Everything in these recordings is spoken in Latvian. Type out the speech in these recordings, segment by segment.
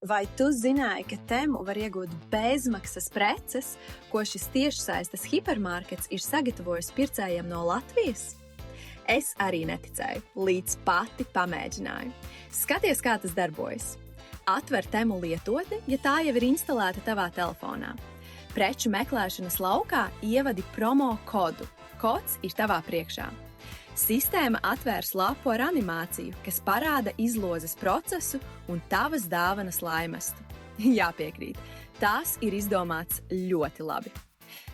Vai tu zināji, ka Temu var iegūt bezmaksas preces, ko šis tiešsaistes hipermarkets ir sagatavojis pircējiem no Latvijas? Es arī neticēju, līdz pati pamēģināju. Skaties, kā tas darbojas. Atver Temu lietotni, ja tā jau ir instalēta tavā telefonā. Preču meklēšanas laukā ievadi promo kodu. Kods ir tavā priekšā. Sistēma atvērs lapu ar animāciju, kas parāda izlozes procesu un tavas dāvanas laimestu. Jāpiekrīt, tās ir izdomāts ļoti labi.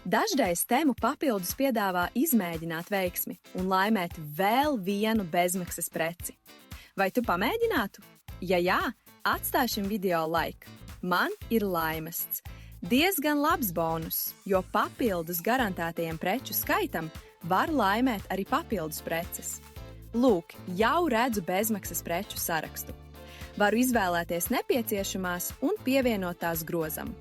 Dažreiz Temu papildus piedāvā izmēģināt veiksmi un laimēt vēl vienu bezmaksas preci. Vai tu pamēģinātu? Ja jā, atstāj šim video laiku. Man ir laimests. Diezgan labs bonus, jo papildus garantētajiem preču skaitam var laimēt arī papildus preces. Lūk, jau redzu bezmaksas preču sarakstu. Varu izvēlēties nepieciešamās un pievienot tās grozam.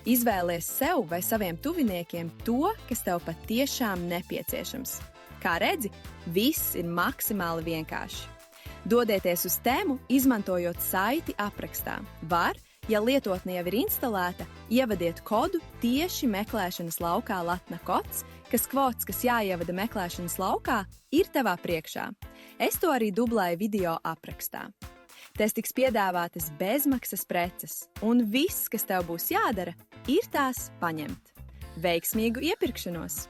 Izvēlies sev vai saviem tuviniekiem to, kas tev patiešām nepieciešams. Kā redzi, viss ir maksimāli vienkārši. Dodieties uz Temu, izmantojot saiti aprakstā. Var, ja lietotne jau ir instalēta, ievadiet kodu tieši meklēšanas laukā Latna kods, kas jāievada meklēšanas laukā, ir tavā priekšā. Es to arī dublēju video aprakstā. Tes tiks piedāvātas bezmaksas preces, un viss, kas tev būs jādara, ir tās paņemt. Veiksmīgu iepirkšanos!